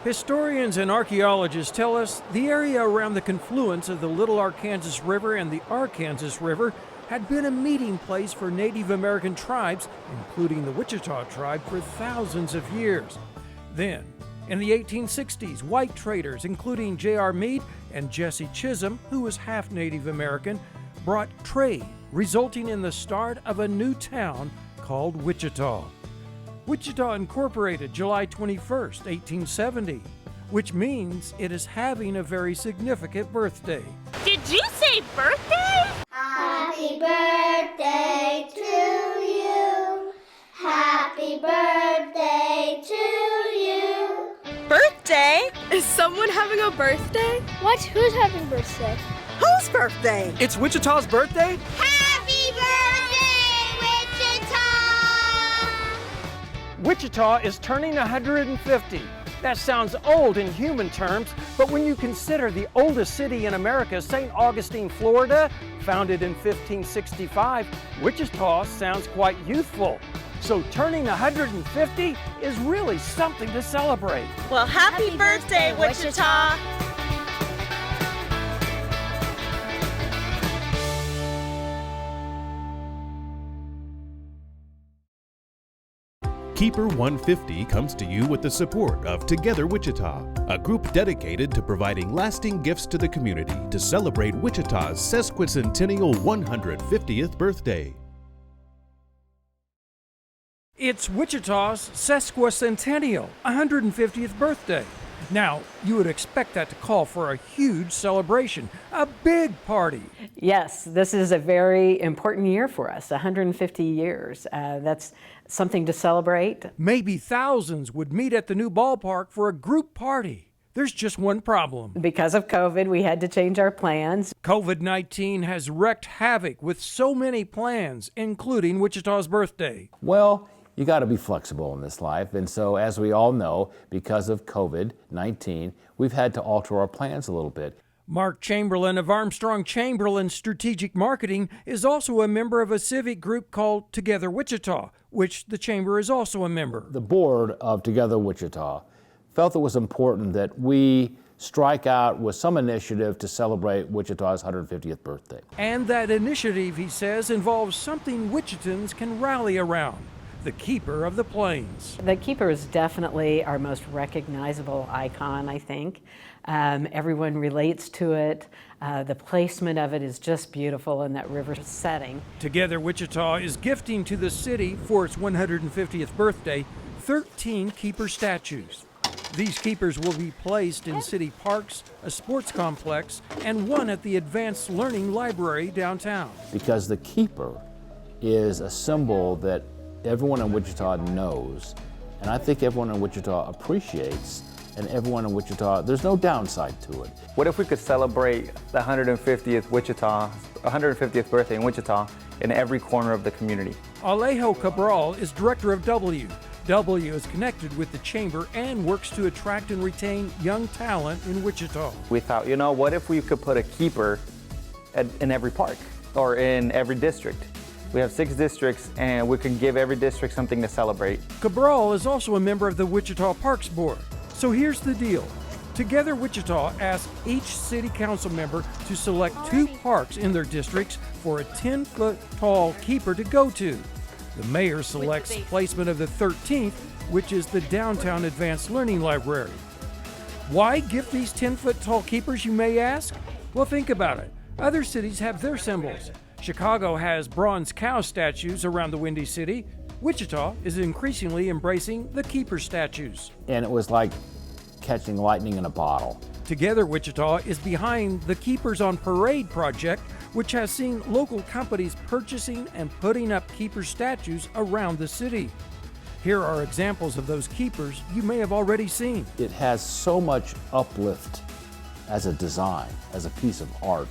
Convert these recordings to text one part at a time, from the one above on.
Historians and archaeologists tell us the area around the confluence of the Little Arkansas River and the Arkansas River had been a meeting place for Native American tribes, including the Wichita tribe, for thousands of years. Then, in the 1860s, white traders, including J.R. Meade and Jesse Chisholm, who was half Native American, brought trade, resulting in the start of a new town called Wichita. Wichita incorporated July 21st, 1870, which means it is having a very significant birthday. Did you say birthday? Happy birthday to you. Happy birthday to you. Birthday? Is someone having a birthday? What? Who's having a birthday? Whose birthday? It's Wichita's birthday? Happy birthday, Wichita! Wichita is turning 150. That sounds old in human terms, but when you consider the oldest city in America, St. Augustine, Florida, founded in 1565, Wichita sounds quite youthful. So turning 150 is really something to celebrate. Well, happy birthday, Wichita! Keeper 150 comes to you with the support of Together Wichita, a group dedicated to providing lasting gifts to the community to celebrate Wichita's sesquicentennial 150th birthday. It's Wichita's sesquicentennial 150th birthday. Now, you would expect that to call for a huge celebration, a big party. Yes, this is a very important year for us, 150 years. That's something to celebrate. Maybe thousands would meet at the new ballpark for a group party. There's just one problem. Because of COVID, we had to change our plans. COVID-19 has wreaked havoc with so many plans, including Wichita's birthday. Well, you got to be flexible in this life. And so, as we all know, because of COVID-19, we've had to alter our plans a little bit. Mark Chamberlain of Armstrong Chamberlain Strategic Marketing is also a member of a civic group called Together Wichita, which the Chamber is also a member. The board of Together Wichita felt it was important that we strike out with some initiative to celebrate Wichita's 150th birthday. And that initiative, he says, involves something Wichitans can rally around. The Keeper of the Plains. The Keeper is definitely our most recognizable icon, I think. Everyone relates to it. The placement of it is just beautiful in that river setting. Together Wichita is gifting to the city for its 150th birthday 13 Keeper statues. These keepers will be placed in city parks, a sports complex, and one at the Advanced Learning Library downtown. Because the Keeper is a symbol that everyone in Wichita knows, and I think everyone in Wichita appreciates, and everyone in Wichita, there's no downside to it. What if we could celebrate the 150th birthday in Wichita in every corner of the community? Alejo Cabral is director of W. W is connected with the Chamber and works to attract and retain young talent in Wichita. We thought, you know, what if we could put a keeper in every park or in every district? We have 6 districts, and we can give every district something to celebrate. Cabral is also a member of the Wichita Parks Board. So here's the deal. Together Wichita asked each city council member to select 2 parks in their districts for a 10-foot tall keeper to go to. The mayor selects placement of the 13th, which is the downtown Advanced Learning Library. Why gift these 10-foot tall keepers, you may ask? Well, think about it. Other cities have their symbols. Chicago has bronze cow statues around the Windy City. Wichita is increasingly embracing the keeper statues. And it was like catching lightning in a bottle. Together Wichita is behind the Keepers on Parade project, which has seen local companies purchasing and putting up keeper statues around the city. Here are examples of those keepers you may have already seen. It has so much uplift as a design, as a piece of art,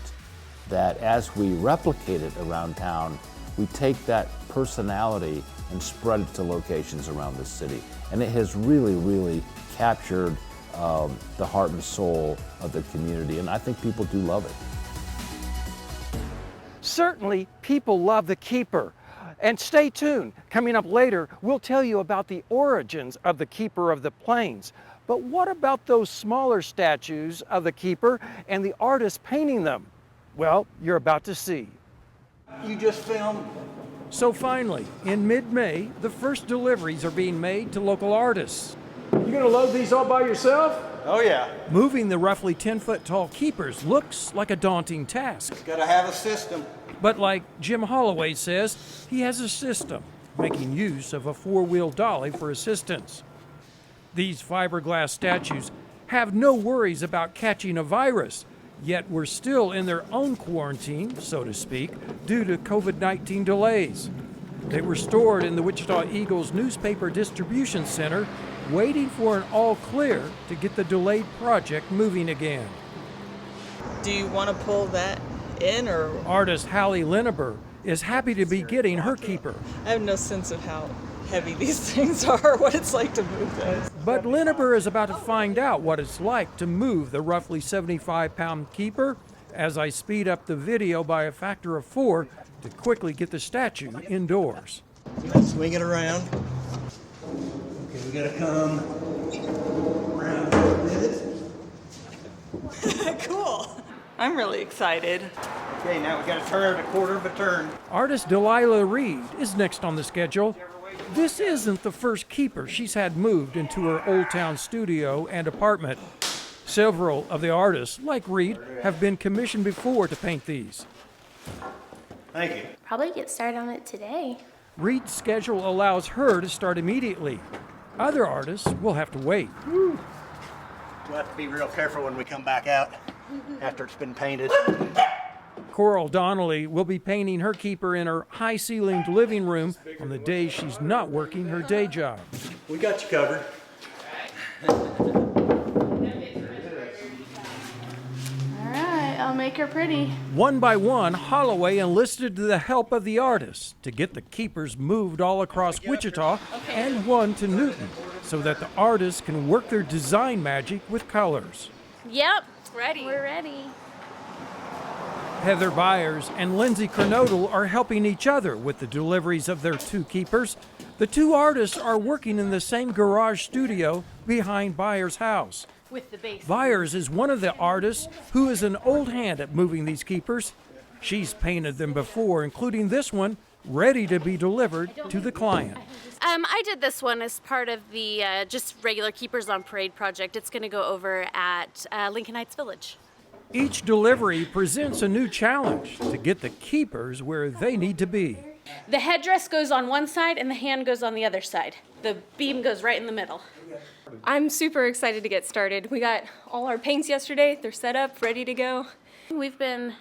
that as we replicate it around town, we take that personality and spread it to locations around the city. And it has really, really captured the heart and soul of the community, and I think people do love it. Certainly, people love the keeper. And stay tuned. Coming up later, we'll tell you about the origins of the Keeper of the Plains. But what about those smaller statues of the Keeper and the artist painting them? Well, you're about to see. You just filmed. So finally, in mid-May, the first deliveries are being made to local artists. You gonna load these all by yourself? Oh yeah. Moving the roughly 10-foot tall keepers looks like a daunting task. Gotta have a system. But like Jim Holloway says, he has a system, making use of a four-wheel dolly for assistance. These fiberglass statues have no worries about catching a virus, yet we're still in their own quarantine, so to speak, due to COVID-19 delays. They were stored in the Wichita Eagle's newspaper distribution center, waiting for an all clear to get the delayed project moving again. Do you want to pull that in, or? Artist Hallie Linburg is happy to be getting her keeper. I have no sense of how heavy these things are, what it's like to move those. But Linburg is about to find out what it's like to move the roughly 75-pound keeper as I speed up the video by a factor of 4 to quickly get the statue indoors. Swing it around. Okay, we gotta come around with it. Cool. I'm really excited. Okay, now we gotta turn it a quarter of a turn. Artist Delilah Reed is next on the schedule. This isn't the first keeper she's had moved into her Old Town studio and apartment. Several of the artists, like Reed, have been commissioned before to paint these. Thank you. Probably get started on it today. Reed's schedule allows her to start immediately. Other artists will have to wait. We'll have to be real careful when we come back out after it's been painted. Coral Donnelly will be painting her keeper in her high-ceilinged living room on the days she's not working her day job. We got you covered. I'll make her pretty. One by one, Holloway enlisted the help of the artists to get the keepers moved all across Wichita and one to Newton so that the artists can work their design magic with colors. Yep, ready. We're ready. Heather Byers and Lindsay Kernodle are helping each other with the deliveries of their two keepers. The two artists are working in the same garage studio behind Byers' house. With the base. Byers is one of the artists who is an old hand at moving these keepers. She's painted them before, including this one, ready to be delivered to the client. I did this one as part of the just regular Keepers on Parade project. It's going to go over at Lincoln Heights Village. Each delivery presents a new challenge to get the keepers where they need to be. The headdress goes on one side and the hand goes on the other side. The beam goes right in the middle. I'm super excited to get started. We got all our paints yesterday. They're set up, ready to go. We've been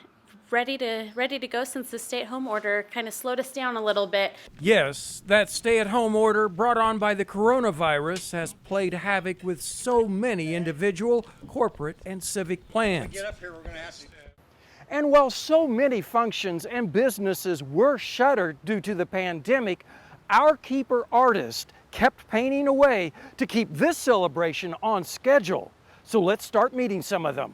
ready to go since the stay-at-home order kind of slowed us down a little bit. Yes, that stay-at-home order brought on by the coronavirus has played havoc with so many individual, corporate, and civic plans. Get up here, we're gonna ask you. And while so many functions and businesses were shuttered due to the pandemic, our keeper artist kept painting away to keep this celebration on schedule. So let's start meeting some of them.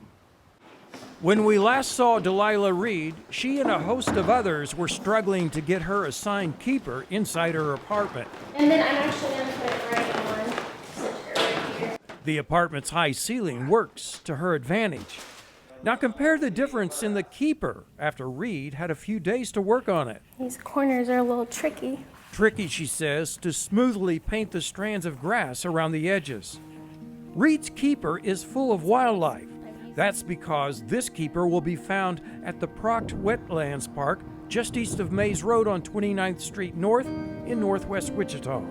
When we last saw Delilah Reed, she and a host of others were struggling to get her assigned keeper inside her apartment. And then I'm actually going to put it right on center right here. The apartment's high ceiling works to her advantage. Now compare the difference in the keeper after Reed had a few days to work on it. These corners are a little tricky. Tricky, she says, to smoothly paint the strands of grass around the edges. Reed's keeper is full of wildlife. That's because this keeper will be found at the Proct Wetlands Park just east of Mays Road on 29th Street North in northwest Wichita.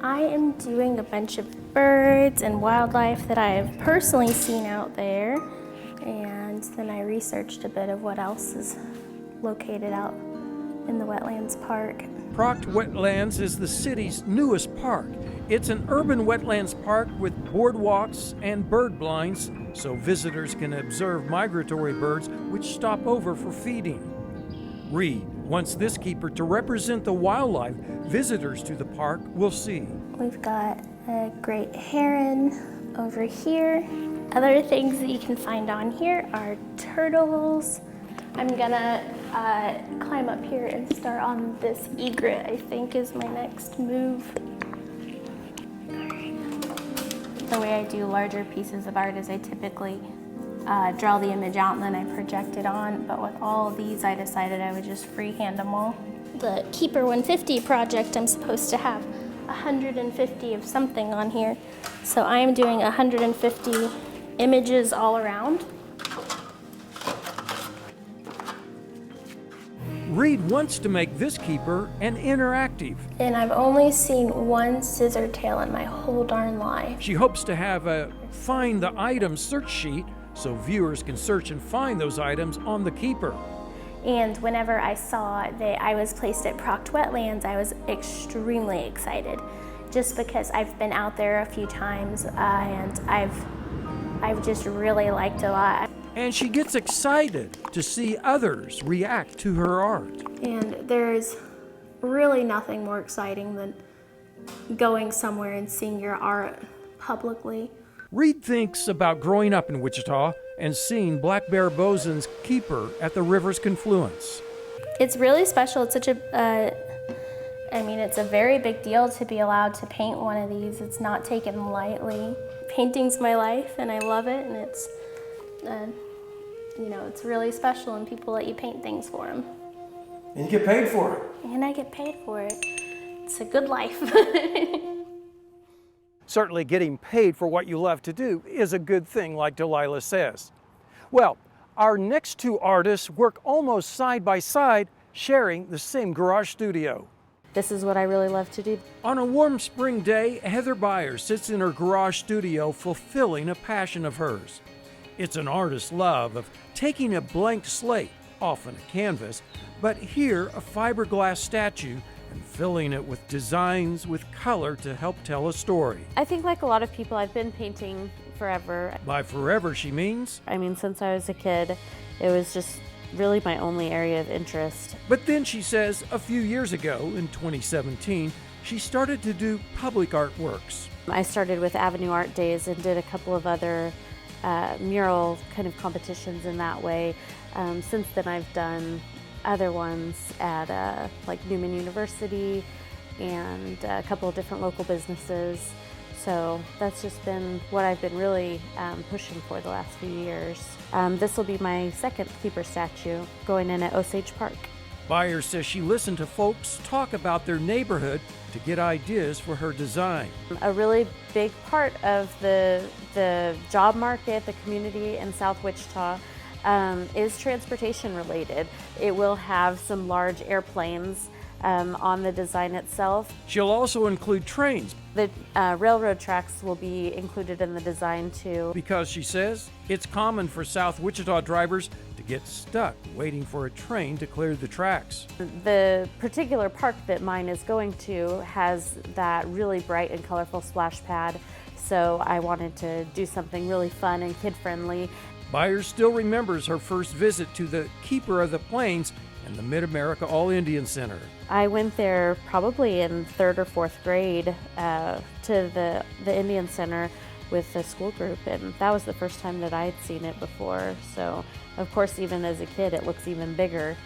I am doing a bunch of birds and wildlife that I have personally seen out there, and then I researched a bit of what else is located out in the Wetlands Park. Proct Wetlands is the city's newest park. It's an urban wetlands park with boardwalks and bird blinds so visitors can observe migratory birds which stop over for feeding. Reed wants this keeper to represent the wildlife visitors to the park will see. We've got a great heron over here. Other things that you can find on here are turtles, I'm gonna climb up here and start on this egret, I think is my next move. The way I do larger pieces of art is I typically draw the image out and then I project it on, but with all of these I decided I would just freehand them all. The Keeper 150 project, I'm supposed to have 150 of something on here, so I am doing 150 images all around. Reed wants to make this keeper an interactive. And I've only seen one scissor tail in my whole darn life. She hopes to have a find the item search sheet so viewers can search and find those items on the keeper. And whenever I saw that I was placed at Proct Wetlands, I was extremely excited, just because I've been out there a few times and I've just really liked it a lot. And she gets excited to see others react to her art. And there's really nothing more exciting than going somewhere and seeing your art publicly. Reed thinks about growing up in Wichita and seeing Black Bear Bosun's keeper at the river's confluence. It's really special. It's such it's a very big deal to be allowed to paint one of these. It's not taken lightly. Painting's my life and I love it, and it's it's really special when people let you paint things for them. And you get paid for it. And I get paid for it. It's a good life. Certainly getting paid for what you love to do is a good thing, like Delilah says. Well, our next two artists work almost side by side, sharing the same garage studio. This is what I really love to do. On a warm spring day, Heather Byers sits in her garage studio fulfilling a passion of hers. It's an artist's love of taking a blank slate, often a canvas, but here a fiberglass statue, and filling it with designs with color to help tell a story. I think like a lot of people, I've been painting forever. By forever, she means? Since I was a kid, it was just really my only area of interest. But then she says a few years ago, in 2017, she started to do public artworks. I started with Avenue Art Days and did a couple of other mural kind of competitions in that way. Since then I've done other ones at like Newman University and a couple of different local businesses. So that's just been what I've been really pushing for the last few years. This will be my second keeper statue going in at Osage Park. Byers says she listened to folks talk about their neighborhood to get ideas for her design. A really big part of the job market, the community in South Wichita, is transportation related. It will have some large airplanes on the design itself. She'll also include trains. The railroad tracks will be included in the design too. Because she says it's common for South Wichita drivers to get stuck waiting for a train to clear the tracks. The particular park that mine is going to has that really bright and colorful splash pad, so I wanted to do something really fun and kid-friendly. Byers still remembers her first visit to the Keeper of the Plains and the Mid-America All-Indian Center. I went there probably in 3rd or 4th grade to the Indian Center with a school group, and that was the first time that I had seen it before. So, of course, even as a kid, it looks even bigger.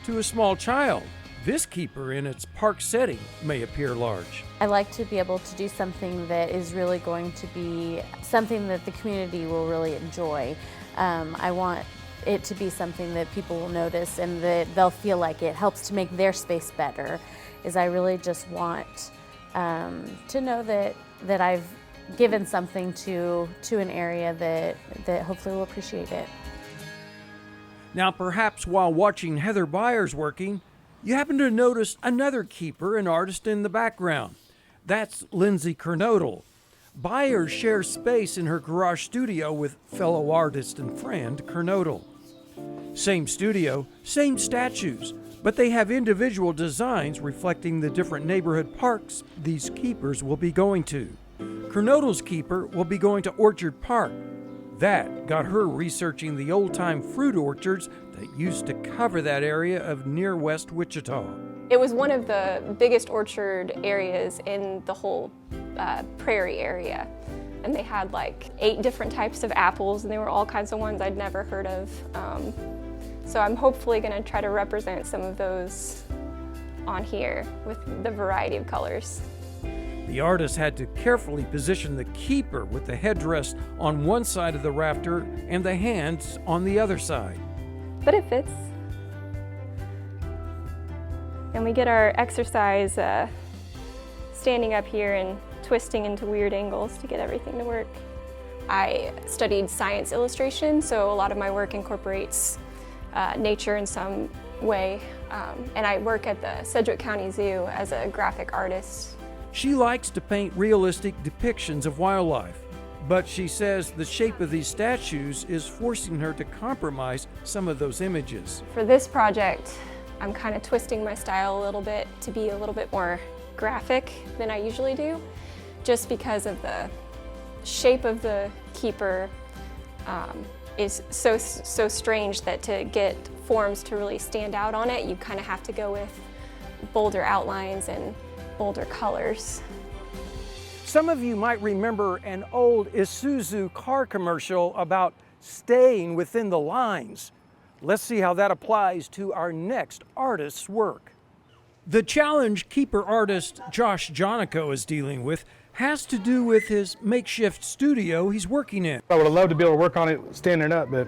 To a small child, this keeper in its park setting may appear large. I like to be able to do something that is really going to be something that the community will really enjoy. I want it to be something that people will notice and that they'll feel like it helps to make their space better. I really just want to know that I've given something to an area that hopefully will appreciate it. Now, perhaps while watching Heather Byers working, you happen to notice another keeper and artist in the background. That's Lindsay Kernodle. Byers shares space in her garage studio with fellow artist and friend Kernodle. Same studio, same statues, but they have individual designs reflecting the different neighborhood parks these keepers will be going to. Kernodle's keeper will be going to Orchard Park. That got her researching the old-time fruit orchards that used to cover that area of near West Wichita. It was one of the biggest orchard areas in the whole prairie area. And they had like 8 different types of apples, and they were all kinds of ones I'd never heard of. So I'm hopefully going to try to represent some of those on here with the variety of colors. The artist had to carefully position the keeper with the headdress on one side of the rafter and the hands on the other side. But it fits. And we get our exercise standing up here and twisting into weird angles to get everything to work. I studied science illustration, so a lot of my work incorporates nature in some way. And I work at the Sedgwick County Zoo as a graphic artist. She likes to paint realistic depictions of wildlife, but she says the shape of these statues is forcing her to compromise some of those images. For this project, I'm kind of twisting my style a little bit to be a little bit more graphic than I usually do, just because of the shape of the keeper is so strange that to get forms to really stand out on it, you kind of have to go with bolder outlines and bolder colors. Some of you might remember an old Isuzu car commercial about staying within the lines. Let's see how that applies to our next artist's work. The challenge keeper artist Josh Jonako is dealing with has to do with his makeshift studio he's working in. I would have loved to be able to work on it standing up, but it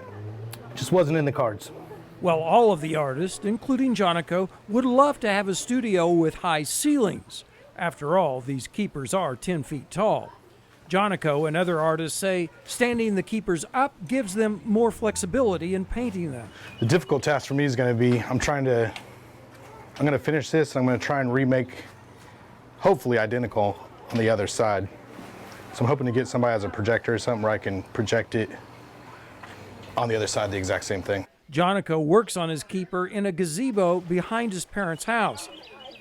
just wasn't in the cards. Well, all of the artists, including Jonako, would love to have a studio with high ceilings. After all, these keepers are 10 feet tall. Jonako and other artists say standing the keepers up gives them more flexibility in painting them. The difficult task for me is going to be, I'm going to finish this and I'm going to try and remake, hopefully identical on the other side. So I'm hoping to get somebody as a projector or something where I can project it on the other side, the exact same thing. Jonako works on his keeper in a gazebo behind his parents' house.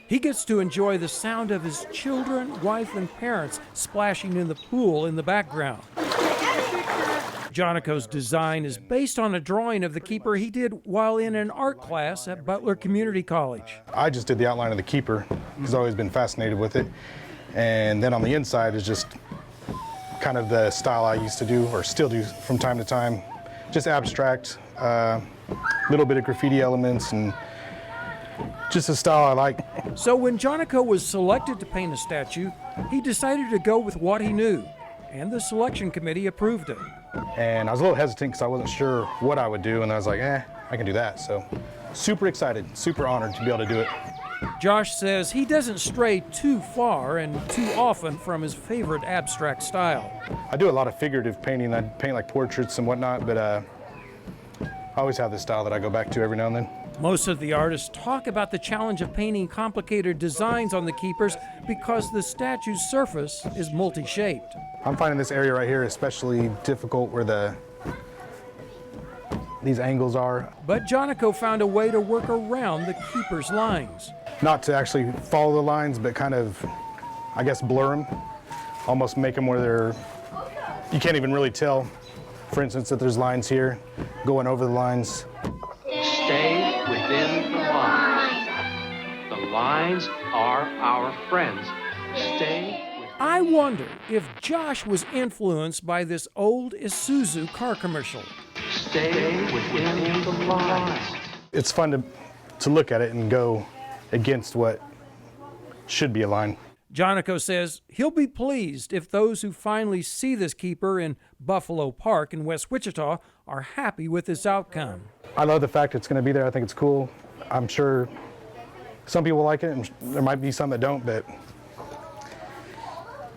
He gets to enjoy the sound of his children, wife, and parents splashing in the pool in the background. Jonako's design is based on a drawing of the keeper he did while in an art class at Butler Community College. I just did the outline of the keeper because I've always been fascinated with it. And then on the inside is just kind of the style I used to do, or still do from time to time. Just abstract, little bit of graffiti elements, and just a style I like. So when Jonako was selected to paint a statue, he decided to go with what he knew, and the selection committee approved it. And I was a little hesitant because I wasn't sure what I would do, and I was like, I can do that. So super excited, super honored to be able to do it. Josh says he doesn't stray too far and too often from his favorite abstract style. I do a lot of figurative painting. I paint like portraits and whatnot, but I always have this style that I go back to every now and then. Most of the artists talk about the challenge of painting complicated designs on the keepers because the statue's surface is multi-shaped. I'm finding this area right here especially difficult where these angles are. But Jonako found a way to work around the keeper's lines. Not to actually follow the lines, but kind of, I guess, blur them. Almost make them where you can't even really tell, for instance, that there's lines here, going over the lines. Stay within the lines. The lines are our friends. Stay within. I wonder if Josh was influenced by this old Isuzu car commercial. Stay within the lines. It's fun to look at it and go against what should be a line. Jonako says he'll be pleased if those who finally see this keeper in Buffalo Park in West Wichita are happy with this outcome. I love the fact it's going to be there. I think it's cool. I'm sure some people like it, and there might be some that don't, but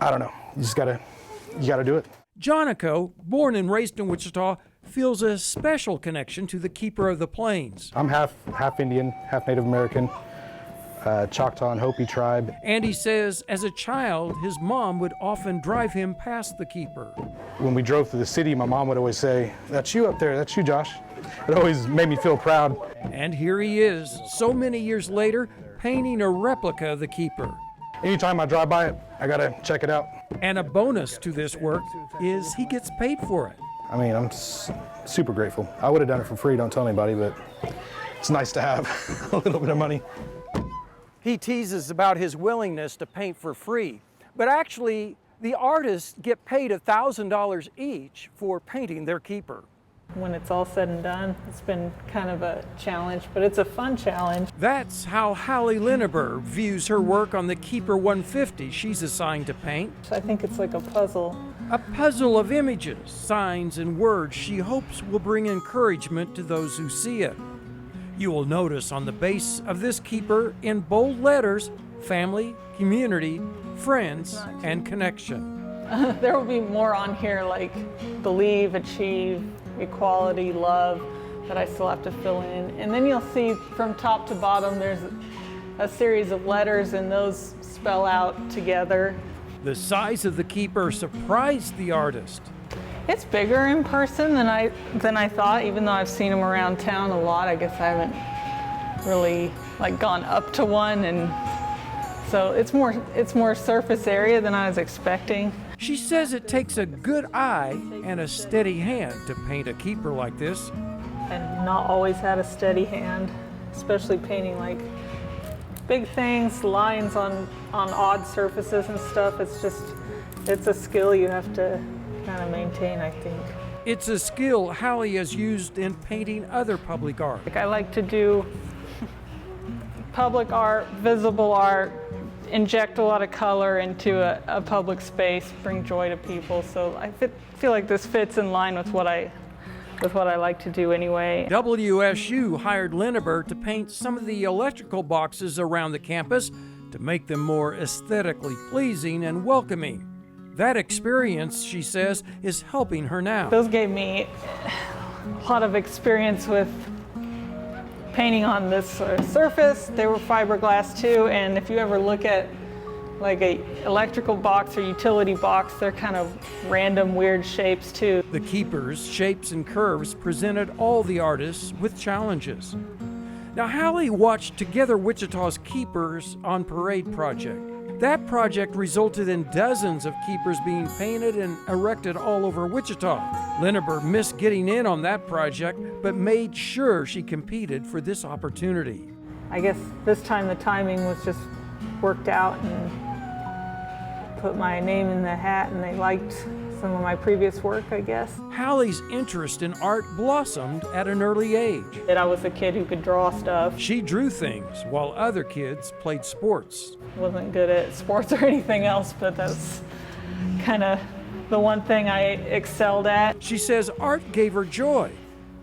I don't know. You gotta do it. Jonako, born and raised in Wichita, feels a special connection to the Keeper of the Plains. I'm half Indian, half Native American, Choctaw and Hopi tribe. And he says as a child, his mom would often drive him past the Keeper. When we drove through the city, my mom would always say, "That's you up there, that's you, Josh." It always made me feel proud. And here he is, so many years later, painting a replica of the Keeper. Anytime I drive by it, I gotta check it out. And a bonus to this work is he gets paid for it. I mean, I'm super grateful. I would have done it for free, don't tell anybody, but it's nice to have a little bit of money. He teases about his willingness to paint for free, but actually, the artists get paid $1,000 each for painting their Keeper. When it's all said and done, it's been kind of a challenge, but it's a fun challenge. That's how Hallie Linburg views her work on the Keeper 150 she's assigned to paint. I think it's like a puzzle. A puzzle of images, signs, and words she hopes will bring encouragement to those who see it. You will notice on the base of this Keeper in bold letters, family, community, friends, and connection. There will be more on here like believe, achieve, equality, love, that I still have to fill in. And then you'll see from top to bottom there's a series of letters, and those spell out together. The size of the Keeper surprised the artist. It's bigger in person than I thought, even though I've seen them around town a lot. I guess I haven't really like gone up to one, and so it's more surface area than I was expecting. She says it takes a good eye and a steady hand to paint a Keeper like this. And not always had a steady hand, especially painting like big things, lines on odd surfaces and stuff. It's a skill you have to kind of maintain, I think. It's a skill Hallie has used in painting other public art. Like I like to do public art, visible art, inject a lot of color into a public space, bring joy to people. So I feel like this fits in line with what I like to do anyway. WSU hired Linburg to paint some of the electrical boxes around the campus to make them more aesthetically pleasing and welcoming. That experience, she says, is helping her now. Those gave me a lot of experience with painting on this surface. They were fiberglass too, and if you ever look at like a electrical box or utility box, they're kind of random, weird shapes too. The Keepers, shapes and curves presented all the artists with challenges. Now, Hallie watched Together Wichita's Keepers on Parade project. That project resulted in dozens of Keepers being painted and erected all over Wichita. Linburg missed getting in on that project, but made sure she competed for this opportunity. I guess this time the timing was just worked out, and put my name in the hat, and they liked some of my previous work, I guess. Hallie's interest in art blossomed at an early age. That I was a kid who could draw stuff. She drew things while other kids played sports. Wasn't good at sports or anything else, but that's kind of the one thing I excelled at. She says art gave her joy,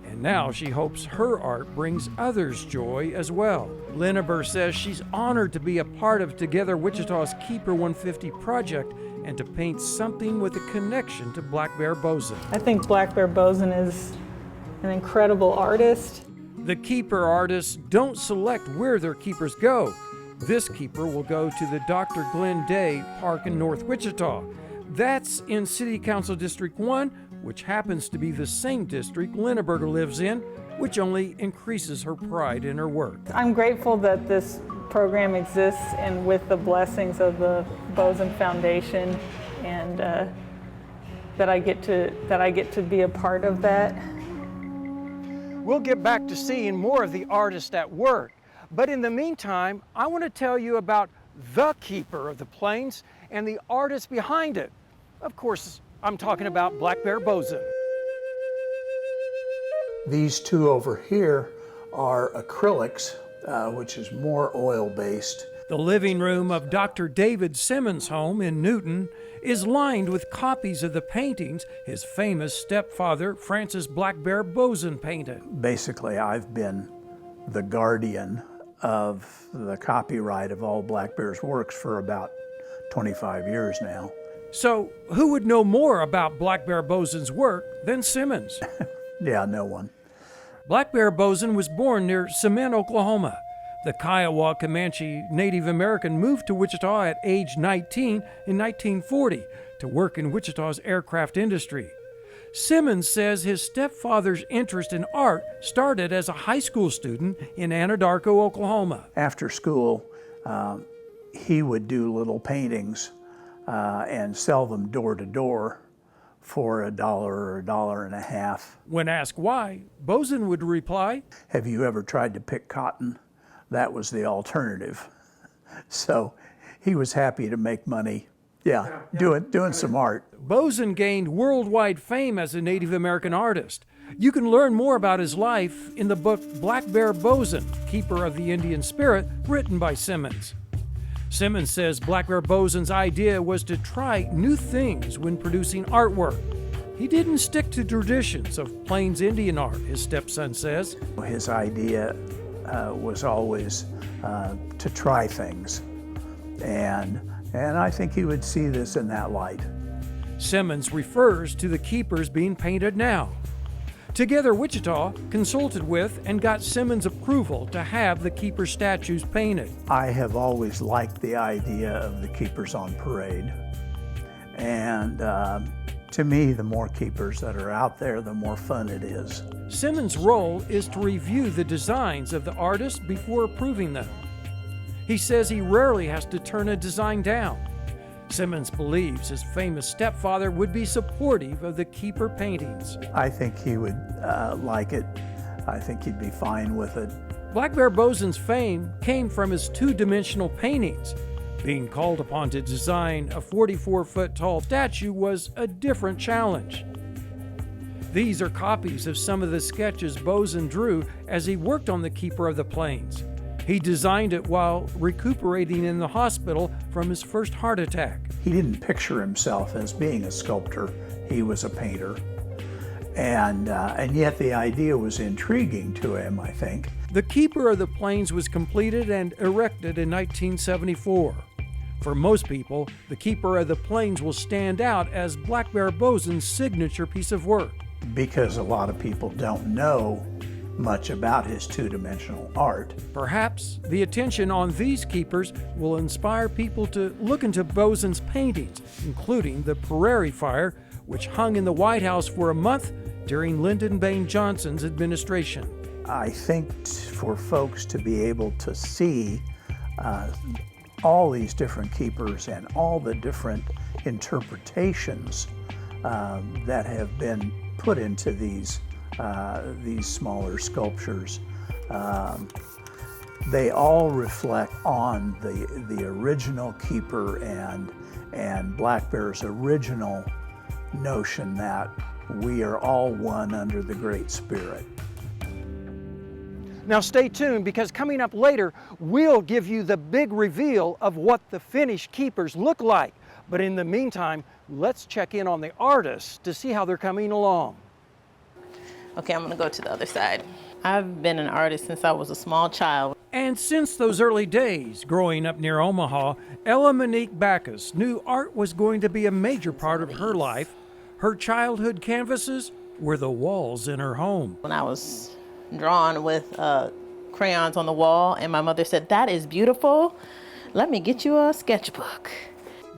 and now she hopes her art brings others joy as well. Linburg says she's honored to be a part of Together Wichita's Keeper 150 project and to paint something with a connection to Black Bear Boson. I think Black Bear Boson is an incredible artist. The Keeper artists don't select where their Keepers go. This Keeper will go to the Dr. Glenn Day Park in North Wichita. That's in City Council District 1, which happens to be the same district Linburg lives in, which only increases her pride in her work. I'm grateful that this program exists, and with the blessings of the Boson Foundation, and that I get to be a part of that. We'll get back to seeing more of the artist at work, but in the meantime, I want to tell you about the Keeper of the Plains and the artist behind it. Of course, I'm talking about Black Bear Boson. These two over here are acrylics, which is more oil-based. The living room of Dr. David Simmons' home in Newton is lined with copies of the paintings his famous stepfather, Francis Black Bear Boson, painted. Basically, I've been the guardian of the copyright of all Black Bear's works for about 25 years now. So, who would know more about Black Bear Boson's work than Simmons? Yeah, no one. Black Bear Boson was born near Cement, Oklahoma. The Kiowa Comanche Native American moved to Wichita at age 19 in 1940 to work in Wichita's aircraft industry. Simmons says his stepfather's interest in art started as a high school student in Anadarko, Oklahoma. After school, he would do little paintings and sell them door to door for $1 or $1.50. When asked why, Boson would reply, "Have you ever tried to pick cotton?" That was the alternative. So he was happy to make money, doing some art. Boson gained worldwide fame as a Native American artist. You can learn more about his life in the book Black Bear Bosun, Keeper of the Indian Spirit, written by Simmons. Simmons says Black Bear Bosun's idea was to try new things when producing artwork. He didn't stick to traditions of Plains Indian art, his stepson says. His idea was always to try things, and I think he would see this in that light. Simmons refers to the keepers being painted now. Together, Wichita consulted with and got Simmons' approval to have the keeper statues painted. I have always liked the idea of the keepers on parade. And to me, the more keepers that are out there, the more fun it is. Simmons' role is to review the designs of the artists before approving them. He says he rarely has to turn a design down. Simmons believes his famous stepfather would be supportive of the keeper paintings. I think he would like it. I think he'd be fine with it. Black Bear Bosun's fame came from his two-dimensional paintings. Being called upon to design a 44-foot tall statue was a different challenge. These are copies of some of the sketches Bosun drew as he worked on the Keeper of the Plains. He designed it while recuperating in the hospital from his first heart attack. He didn't picture himself as being a sculptor. He was a painter. And yet the idea was intriguing to him, I think. The Keeper of the Plains was completed and erected in 1974. For most people, the Keeper of the Plains will stand out as Black Bear Bosun's signature piece of work. Because a lot of people don't know much about his two-dimensional art. Perhaps the attention on these keepers will inspire people to look into Bosun's paintings, including the Prairie Fire, which hung in the White House for a month during Lyndon Baines Johnson's administration. I think for folks to be able to see all these different keepers and all the different interpretations that have been put into these smaller sculptures, they all reflect on the original keeper and Black Bear's original notion that we are all one under the Great Spirit. Now stay tuned, because coming up later, we'll give you the big reveal of what the finished keepers look like. But in the meantime, let's check in on the artists to see how they're coming along. Okay, I'm gonna go to the other side. I've been an artist since I was a small child. And since those early days, growing up near Omaha, Elemenique Backus knew art was going to be a major part of her life. Her childhood canvases were the walls in her home. When I was drawn with crayons on the wall, and my mother said, "That is beautiful. Let me get you a sketchbook."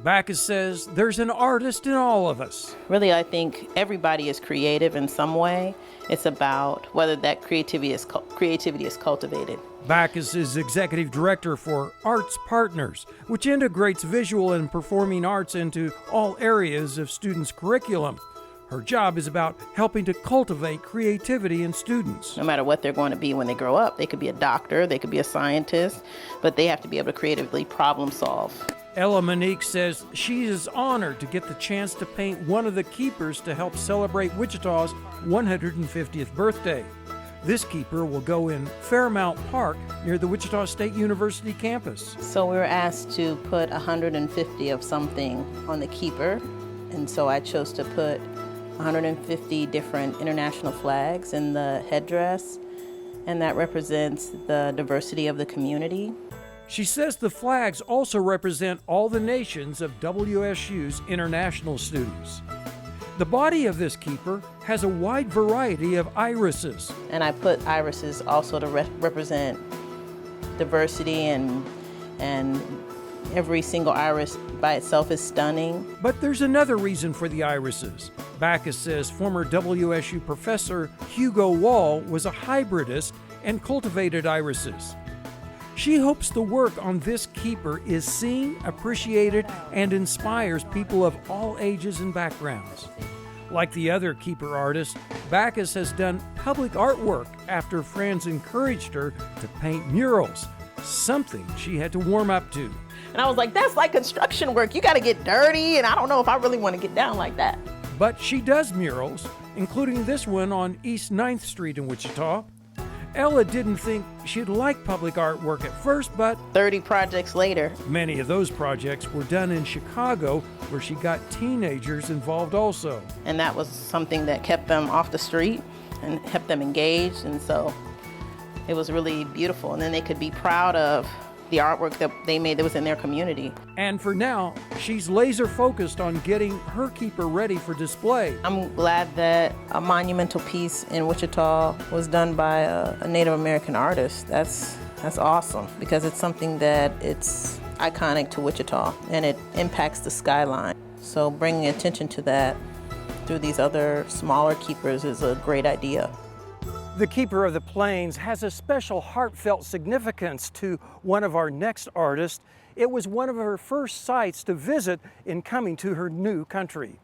Backus says there's an artist in all of us. Really, I think everybody is creative in some way. It's about whether that creativity is cultivated. Backus is executive director for Arts Partners, which integrates visual and performing arts into all areas of students' curriculum. Her job is about helping to cultivate creativity in students. No matter what they're going to be when they grow up, they could be a doctor, they could be a scientist, but they have to be able to creatively problem solve. Elemenique says she is honored to get the chance to paint one of the keepers to help celebrate Wichita's 150th birthday. This keeper will go in Fairmount Park near the Wichita State University campus. So we were asked to put 150 of something on the keeper, and so I chose to put 150 different international flags in the headdress, and that represents the diversity of the community. She says the flags also represent all the nations of WSU's international students. The body of this keeper has a wide variety of irises. And I put irises also to represent diversity, and every single iris by itself is stunning. But there's another reason for the irises. Backus says former WSU professor Hugo Wall was a hybridist and cultivated irises. She hopes the work on this keeper is seen, appreciated, and inspires people of all ages and backgrounds. Like the other keeper artists, Backus has done public artwork after friends encouraged her to paint murals, something she had to warm up to. And I was like, that's like construction work. You got to get dirty, and I don't know if I really want to get down like that. but she does murals, including this one on East 9th Street in Wichita. Ella didn't think she'd like public artwork at first, but 30 projects later. Many of those projects were done in Chicago, where she got teenagers involved also. And that was something that kept them off the street and kept them engaged, and so it was really beautiful. And then they could be proud of the artwork that they made that was in their community. And for now, she's laser focused on getting her keeper ready for display. I'm glad that a monumental piece in Wichita was done by a Native American artist. That's awesome, because it's something that it's iconic to Wichita and it impacts the skyline. So bringing attention to that through these other smaller keepers is a great idea. The Keeper of the Plains has a special heartfelt significance to one of our next artists. It was one of her first sites to visit in coming to her new country.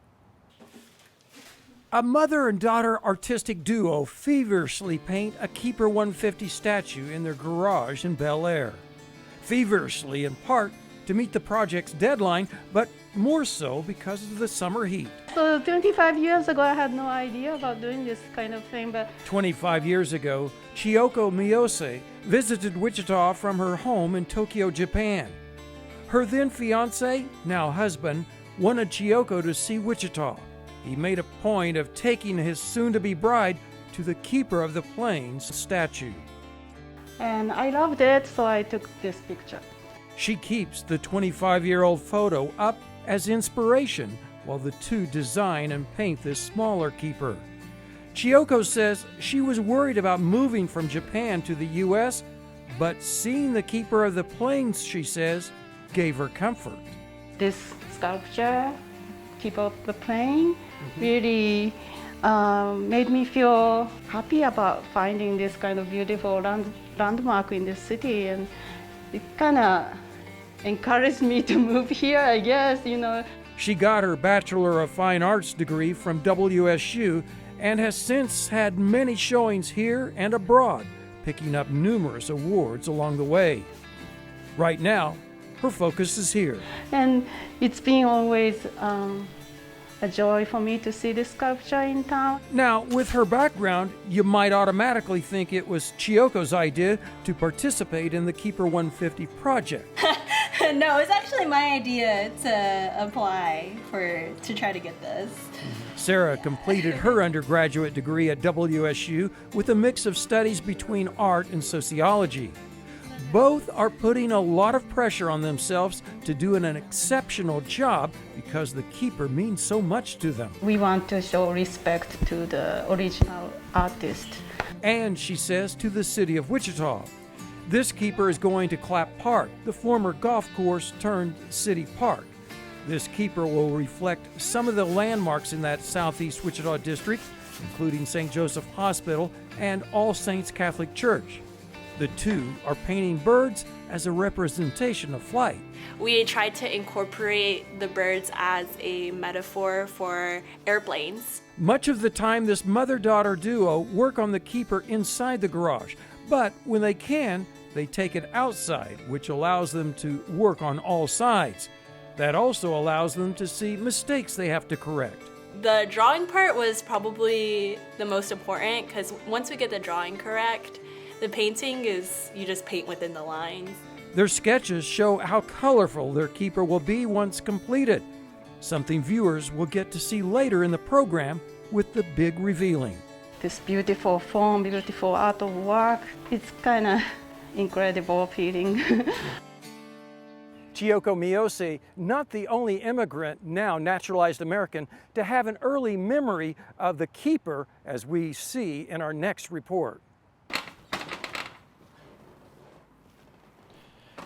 A mother and daughter artistic duo feverishly paint a Keeper 150 statue in their garage in Bel Air. Feverishly in part to meet the project's deadline, but more so because of the summer heat. So 25 years ago, I had no idea about doing this kind of thing, but 25 years ago, Chiyoko Miyose visited Wichita from her home in Tokyo, Japan. Her then fiancé, now husband, wanted Chiyoko to see Wichita. He made a point of taking his soon-to-be bride to the Keeper of the Plains statue. and I loved it, so I took this picture. She keeps the 25-year-old photo up as inspiration while the two design and paint this smaller keeper. Chiyoko says she was worried about moving from Japan to the U.S., but seeing the Keeper of the Plains, she says, gave her comfort. This sculpture, Keeper of the Plains, really made me feel happy about finding this kind of beautiful landmark in this city, and it kind of encouraged me to move here, I guess, you know. She got her Bachelor of Fine Arts degree from WSU and has since had many showings here and abroad, picking up numerous awards along the way. Right now, her focus is here. And it's been always a joy for me to see this sculpture in town. Now, with her background, you might automatically think it was Chiyoko's idea to participate in the Keeper 150 project. No, it's actually my idea to apply to try to get this. Sarah completed her undergraduate degree at WSU with a mix of studies between art and sociology. Both are putting a lot of pressure on themselves to do an exceptional job because the Keeper means so much to them. We want to show respect to the original artist. And, she says, to the city of Wichita. This Keeper is going to Clapp Park, the former golf course turned city park. This Keeper will reflect some of the landmarks in that southeast Wichita district, including St. Joseph Hospital and All Saints Catholic Church. The two are painting birds as a representation of flight. We tried to incorporate the birds as a metaphor for airplanes. Much of the time, this mother-daughter duo work on the Keeper inside the garage, but when they can, they take it outside, which allows them to work on all sides. That also allows them to see mistakes they have to correct. The drawing part was probably the most important, because once we get the drawing correct, the painting is, you just paint within the lines. Their sketches show how colorful their Keeper will be once completed, something viewers will get to see later in the program with the big revealing. This beautiful form, beautiful art of work, it's kind of incredible feeling. Chiyoko Miyose, not the only immigrant, now naturalized American, to have an early memory of the Keeper, as we see in our next report.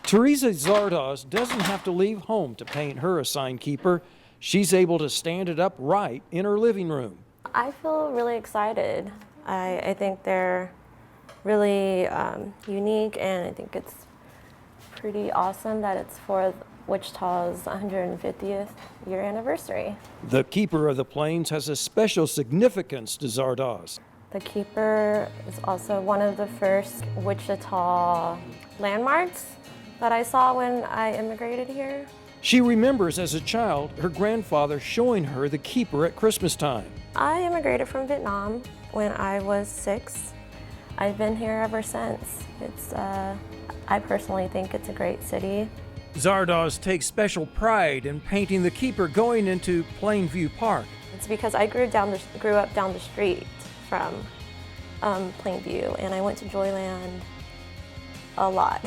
Teresa Zardoz doesn't have to leave home to paint her assigned Keeper. She's able to stand it up right in her living room. I feel really excited. I think they're really unique, and I think it's pretty awesome that it's for Wichita's 150th year anniversary. The Keeper of the Plains has a special significance to Zardoz. The Keeper is also one of the first Wichita landmarks that I saw when I immigrated here. She remembers as a child her grandfather showing her the keeper at Christmas time. I immigrated from Vietnam when I was 6. I've been here ever since. I personally think it's a great city. Zardoz takes special pride in painting the keeper going into Plainview Park. It's because I grew up down the street from Plainview, and I went to Joyland a lot.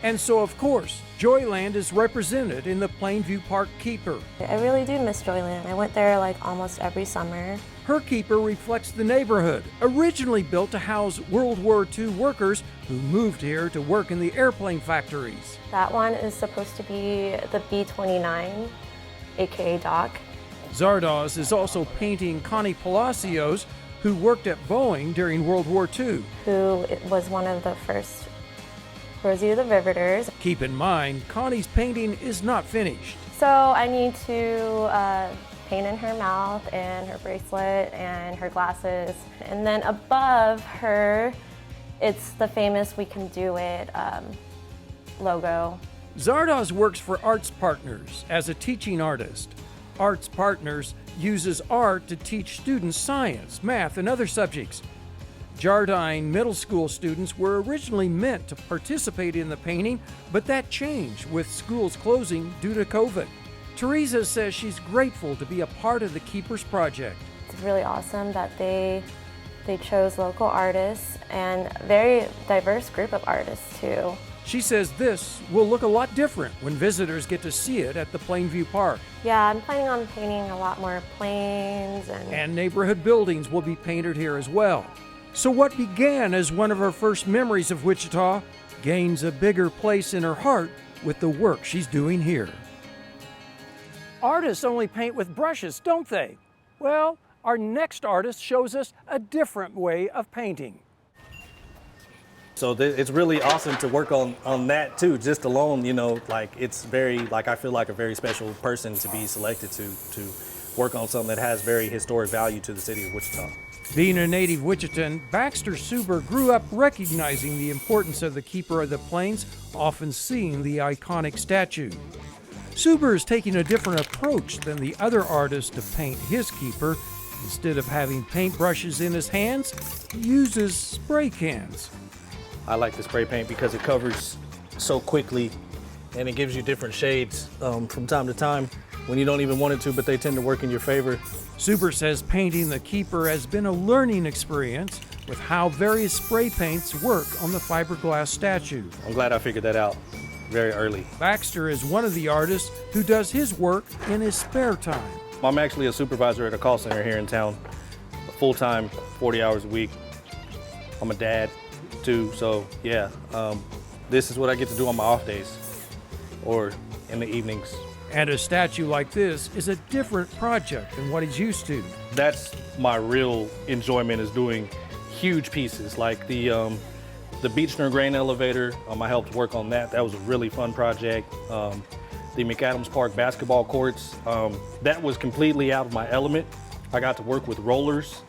And so, of course, Joyland is represented in the Plainview Park keeper. I really do miss Joyland. I went there like almost every summer. Her keeper reflects the neighborhood, originally built to house World War II workers who moved here to work in the airplane factories. That one is supposed to be the B-29, aka Doc. Zardoz is also painting Connie Palacios, who worked at Boeing during World War II. Who was one of the first Rosie of the Riveters. Keep in mind, Connie's painting is not finished. So I need to paint in her mouth and her bracelet and her glasses. And then above her, it's the famous We Can Do It logo. Zardoz works for Arts Partners as a teaching artist. Arts Partners uses art to teach students science, math, and other subjects. Jardine Middle School students were originally meant to participate in the painting, but that changed with schools closing due to COVID. Teresa says she's grateful to be a part of the Keepers Project. It's really awesome that they chose local artists and very diverse group of artists too. She says this will look a lot different when visitors get to see it at the Plainview Park. Yeah, I'm planning on painting a lot more planes and neighborhood buildings will be painted here as well. So what began as one of her first memories of Wichita gains a bigger place in her heart with the work she's doing here. Artists only paint with brushes, don't they? Well, our next artist shows us a different way of painting. So it's really awesome to work on that too, just alone, you know, like it's very, like I feel like a very special person to be selected to work on something that has very historic value to the city of Wichita. Being a native Wichitan, Baxter Subaru grew up recognizing the importance of the Keeper of the Plains, often seeing the iconic statue. Subaru is taking a different approach than the other artists to paint his keeper. Instead of having paintbrushes in his hands, he uses spray cans. I like the spray paint because it covers so quickly and it gives you different shades from time to time when you don't even want it to, but they tend to work in your favor. Subaru says painting the keeper has been a learning experience with how various spray paints work on the fiberglass statue. I'm glad I figured that out very early. Baxter is one of the artists who does his work in his spare time. I'm actually a supervisor at a call center here in town, full-time, 40 hours a week. I'm a dad too, so yeah, this is what I get to do on my off days or in the evenings. And a statue like this is a different project than what he's used to. That's my real enjoyment, is doing huge pieces like the Beechner grain elevator. I helped work on that. That was a really fun project. The McAdams Park basketball courts. That was completely out of my element. I got to work with rollers.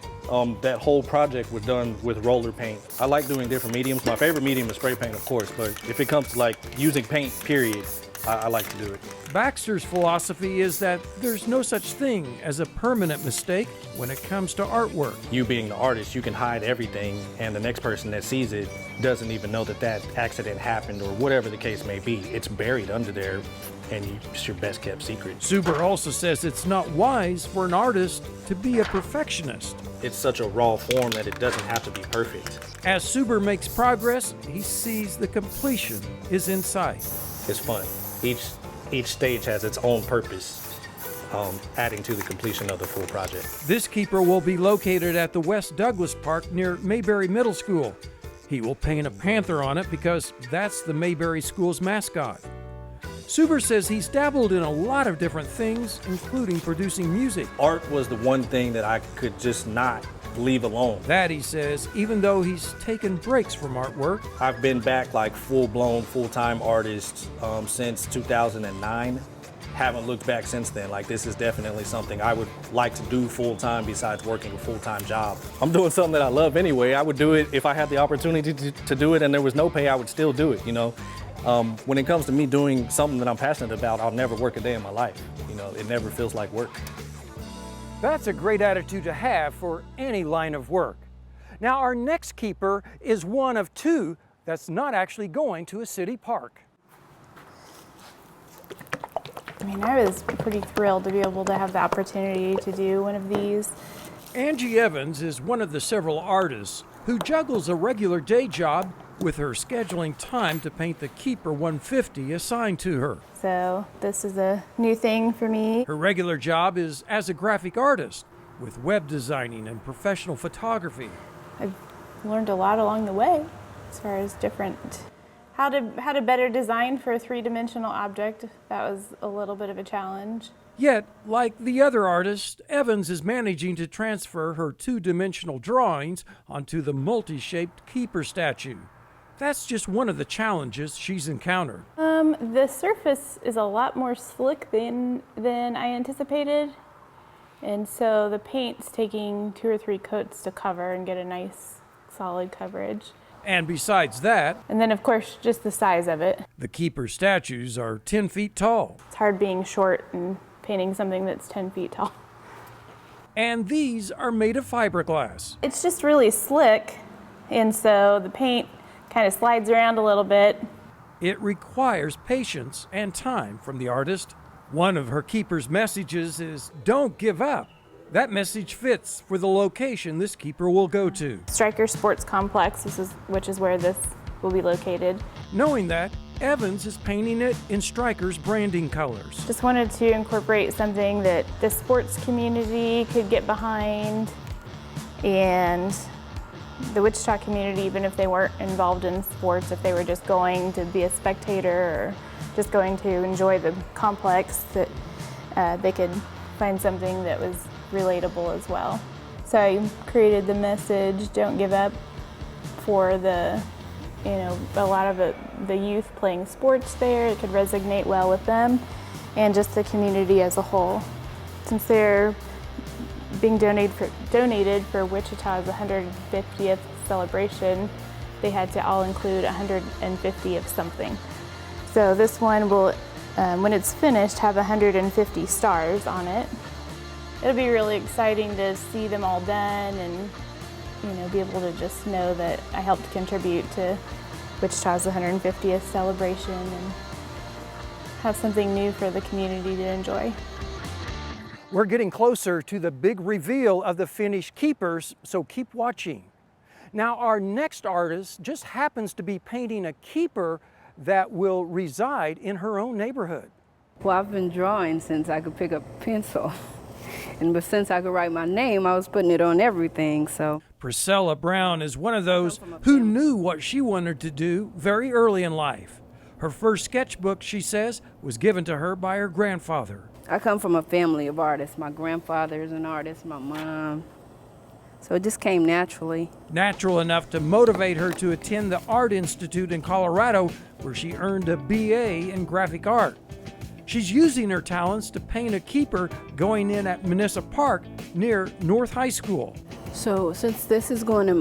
That whole project was done with roller paint. I like doing different mediums. My favorite medium is spray paint, of course, but if it comes to like using paint, period, I like to do it. Baxter's philosophy is that there's no such thing as a permanent mistake when it comes to artwork. You being the artist, you can hide everything, and the next person that sees it doesn't even know that that accident happened or whatever the case may be. It's buried under there, and it's your best kept secret. Subaru also says it's not wise for an artist to be a perfectionist. It's such a raw form that it doesn't have to be perfect. As Subaru makes progress, he sees the completion is in sight. It's fun. Each stage has its own purpose, adding to the completion of the full project. This keeper will be located at the West Douglas Park near Mayberry Middle School. He will paint a panther on it because that's the Mayberry School's mascot. Subaru says he's dabbled in a lot of different things, including producing music. Art was the one thing that I could just not leave alone. That, he says, even though he's taken breaks from artwork. I've been back like full-blown, full-time artist since 2009. Haven't looked back since then. Like, this is definitely something I would like to do full-time besides working a full-time job. I'm doing something that I love anyway. I would do it if I had the opportunity to do it and there was no pay, I would still do it, you know. When it comes to me doing something that I'm passionate about, I'll never work a day in my life. You know, it never feels like work. That's a great attitude to have for any line of work. Now, our next keeper is one of two that's not actually going to a city park. I mean, I was pretty thrilled to be able to have the opportunity to do one of these. Angie Evans is one of the several artists who juggles a regular day job with her scheduling time to paint the Keeper 150 assigned to her. So this is a new thing for me. Her regular job is as a graphic artist with web designing and professional photography. I've learned a lot along the way as far as different how to better design for a three-dimensional object. That was a little bit of a challenge. Yet, like the other artists, Evans is managing to transfer her two-dimensional drawings onto the multi-shaped Keeper statue. That's just one of the challenges she's encountered. The surface is a lot more slick than I anticipated. And so the paint's taking 2 or 3 coats to cover and get a nice solid coverage. And besides that, and then of course just the size of it. The Keeper statues are 10 feet tall. It's hard being short and painting something that's 10 feet tall. And these are made of fiberglass. It's just really slick, and so the paint kind of slides around a little bit. It requires patience and time from the artist. One of her Keeper's messages is, "Don't give up." That message fits for the location this Keeper will go to. Stryker Sports Complex, which is where this will be located. Knowing that, Evans is painting it in Stryker's branding colors. Just wanted to incorporate something that the sports community could get behind, and the Wichita community, even if they weren't involved in sports, if they were just going to be a spectator or just going to enjoy the complex, that they could find something that was relatable as well. So I created the message, "Don't give up," for the, a lot of the youth playing sports there. It could resonate well with them and just the community as a whole. Since they're being donated for Wichita's 150th celebration, they had to all include 150 of something. So this one will, when it's finished, have 150 stars on it. It'll be really exciting to see them all done and be able to just know that I helped contribute to Wichita's 150th celebration and have something new for the community to enjoy. We're getting closer to the big reveal of the finished Keepers, so keep watching. Now, our next artist just happens to be painting a Keeper that will reside in her own neighborhood. Well, I've been drawing since I could pick up a pencil. But since I could write my name, I was putting it on everything, so. Priscilla Brown is one of those who knew what she wanted to do very early in life. Her first sketchbook, she says, was given to her by her grandfather. I come from a family of artists. My grandfather is an artist, my mom. So it just came naturally. Natural enough to motivate her to attend the Art Institute in Colorado, where she earned a BA in graphic art. She's using her talents to paint a Keeper going in at Manissa Park near North High School. So since this is going to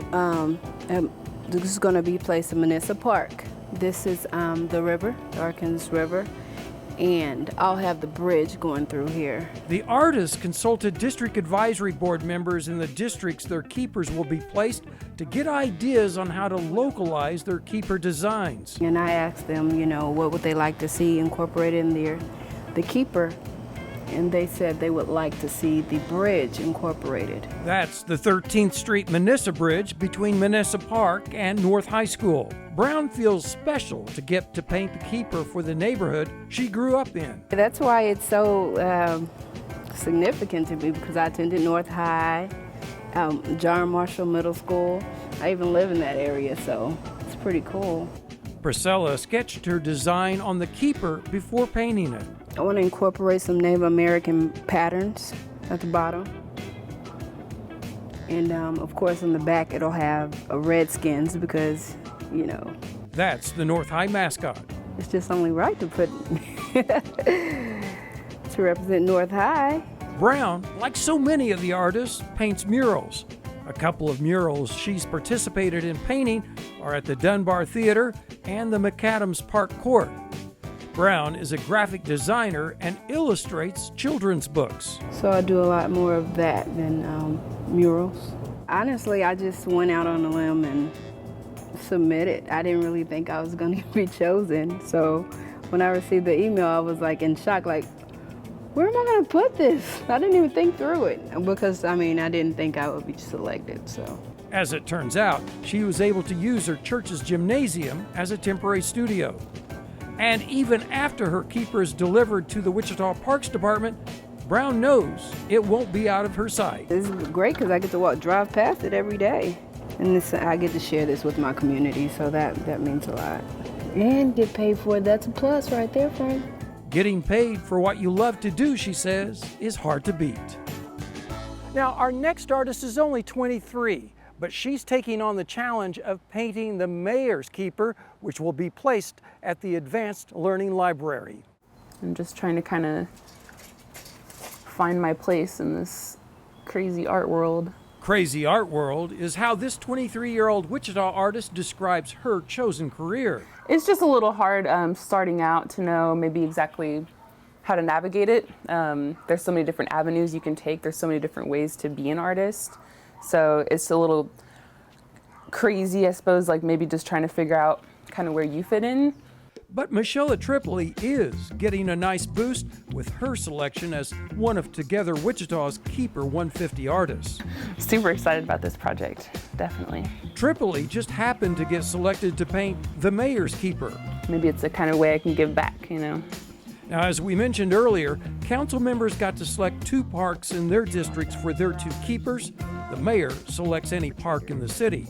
be placed in Manissa Park, this is the river, the Arkansas River, and I'll have the bridge going through here. The artist consulted district advisory board members in the districts their Keepers will be placed to get ideas on how to localize their Keeper designs. And I asked them, what would they like to see incorporated in the Keeper, and they said they would like to see the bridge incorporated. That's the 13th Street Manissa Bridge between Manissa Park and North High School. Brown feels special to get to paint the Keeper for the neighborhood she grew up in. That's why it's so significant to me, because I attended North High, John Marshall Middle School. I even live in that area, so it's pretty cool. Priscilla sketched her design on the Keeper before painting it. I want to incorporate some Native American patterns at the bottom. And of course on the back it'll have redskins because, That's the North High mascot. It's just only right to put to represent North High. Brown, like so many of the artists, paints murals. A couple of murals she's participated in painting are at the Dunbar Theater and the McAdams Park Court. Brown is a graphic designer and illustrates children's books. So I do a lot more of that than murals. Honestly, I just went out on a limb and submitted. I didn't really think I was going to be chosen. So when I received the email, I was like in shock, like, where am I going to put this? I didn't even think through it because, I didn't think I would be selected, so. As it turns out, she was able to use her church's gymnasium as a temporary studio. And even after her keeper is delivered to the Wichita Parks Department, Brown knows it won't be out of her sight. This is great because I get to drive past it every day. And I get to share this with my community, so that means a lot. And get paid for it, that's a plus right there, Frank. Getting paid for what you love to do, she says, is hard to beat. Now, our next artist is only 23, but she's taking on the challenge of painting the mayor's keeper, which will be placed at the Advanced Learning Library. I'm just trying to kind of find my place in this crazy art world. Crazy art world is how this 23-year-old Wichita artist describes her chosen career. It's just a little hard starting out to know maybe exactly how to navigate it. There's so many different avenues you can take. There's so many different ways to be an artist. So it's a little crazy, I suppose, like maybe just trying to figure out kind of where you fit in. But Michelle at Tripoli is getting a nice boost with her selection as one of Together Wichita's Keeper 150 artists. Super excited about this project, definitely. Tripoli just happened to get selected to paint the mayor's keeper. Maybe it's a kind of way I can give back, you know. Now, as we mentioned earlier, council members got to select 2 parks in their districts for their 2 keepers. The mayor selects any park in the city.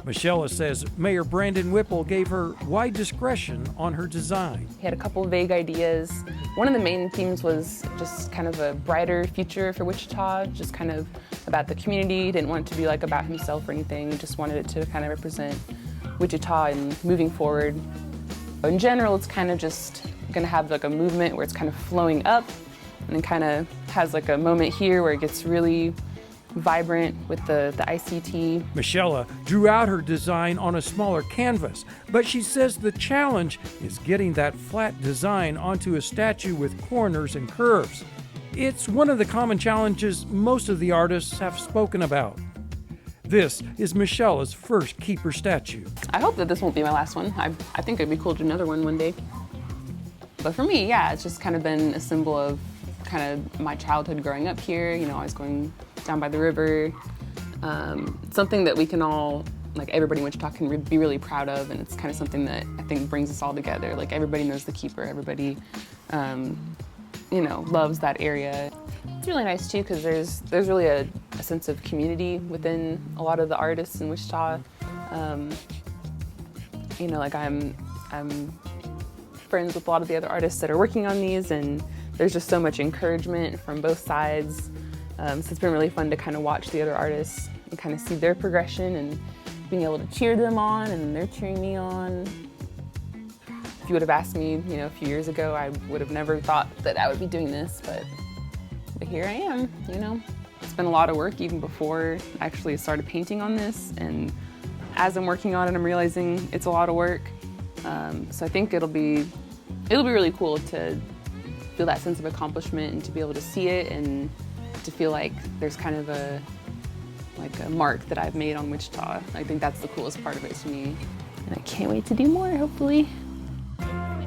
Michelle says Mayor Brandon Whipple gave her wide discretion on her design. He had a couple of vague ideas. One of the main themes was just kind of a brighter future for Wichita, just kind of about the community. Didn't want it to be like about himself or anything. He just wanted it to kind of represent Wichita and moving forward. In general, it's kind of just gonna have like a movement where it's kind of flowing up and then kind of has like a moment here where it gets really vibrant with the ICT. Michelle drew out her design on a smaller canvas, but she says the challenge is getting that flat design onto a statue with corners and curves. It's one of the common challenges most of the artists have spoken about. This is Michelle's first keeper statue. I hope that this won't be my last one. I think it'd be cool to do another one day. But for me, yeah, it's just kind of been a symbol of kind of my childhood growing up here. You know, I was going down by the river. Something that we can all, like everybody in Wichita can be really proud of, and it's kind of something that I think brings us all together. Like everybody knows the keeper, everybody, you know, loves that area. It's really nice too because there's really a sense of community within a lot of the artists in Wichita. You know, like I'm friends with a lot of the other artists that are working on these, and there's just so much encouragement from both sides. So it's been really fun to kind of watch the other artists and kind of see their progression and being able to cheer them on, and they're cheering me on. If you would have asked me, you know, a few years ago, I would have never thought that I would be doing this, but here I am, you know. It's been a lot of work even before I actually started painting on this, and as I'm working on it, I'm realizing it's a lot of work. So I think it'll be really cool to feel that sense of accomplishment and to be able to see it and to feel like there's kind of a mark that I've made on Wichita. I think that's the coolest part of it to me. And I can't wait to do more, hopefully.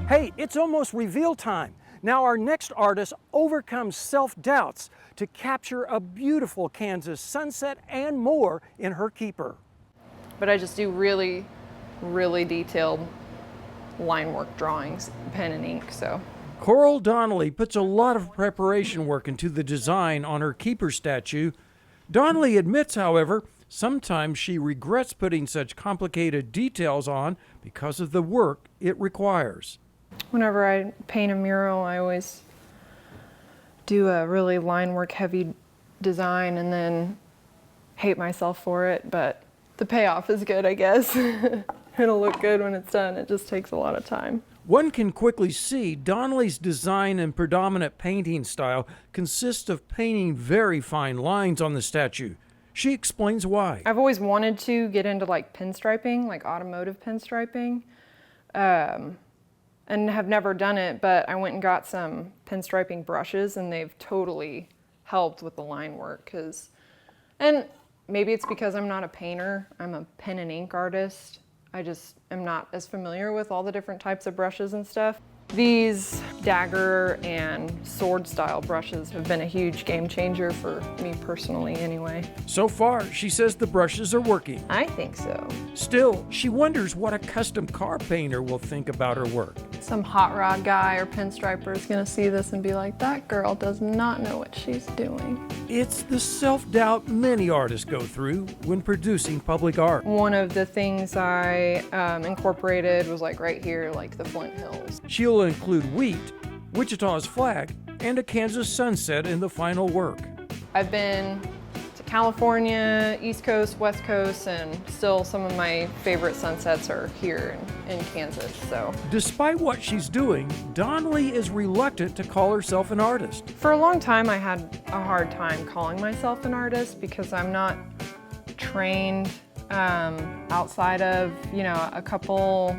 Hey, it's almost reveal time. Now our next artist overcomes self-doubts to capture a beautiful Kansas sunset and more in her keeper. But I just do really, really detailed line work drawings, pen and ink, so. Coral Donnelly puts a lot of preparation work into the design on her keeper statue. Donnelly admits, however, sometimes she regrets putting such complicated details on because of the work it requires. Whenever I paint a mural, I always do a really line work heavy design and then hate myself for it, but the payoff is good, I guess. It'll look good when it's done. It just takes a lot of time. One can quickly see Donnelly's design and predominant painting style consists of painting very fine lines on the statue. She explains why. I've always wanted to get into like pinstriping, like automotive pinstriping, and have never done it, but I went and got some pinstriping brushes and they've totally helped with the line work. And maybe it's because I'm not a painter, I'm a pen and ink artist. I just am not as familiar with all the different types of brushes and stuff. These dagger and sword style brushes have been a huge game changer for me personally anyway. So far, she says the brushes are working. I think so. Still, she wonders what a custom car painter will think about her work. Some hot rod guy or pinstriper is gonna see this and be like, that girl does not know what she's doing. It's the self-doubt many artists go through when producing public art. One of the things I incorporated was like right here, like the Flint Hills. She'll include wheat, Wichita's flag, and a Kansas sunset in the final work. I've been to California, East Coast, West Coast, and still some of my favorite sunsets are here in Kansas, so. Despite what she's doing, Donnelly is reluctant to call herself an artist. For a long time, I had a hard time calling myself an artist because I'm not trained outside of, you know, a couple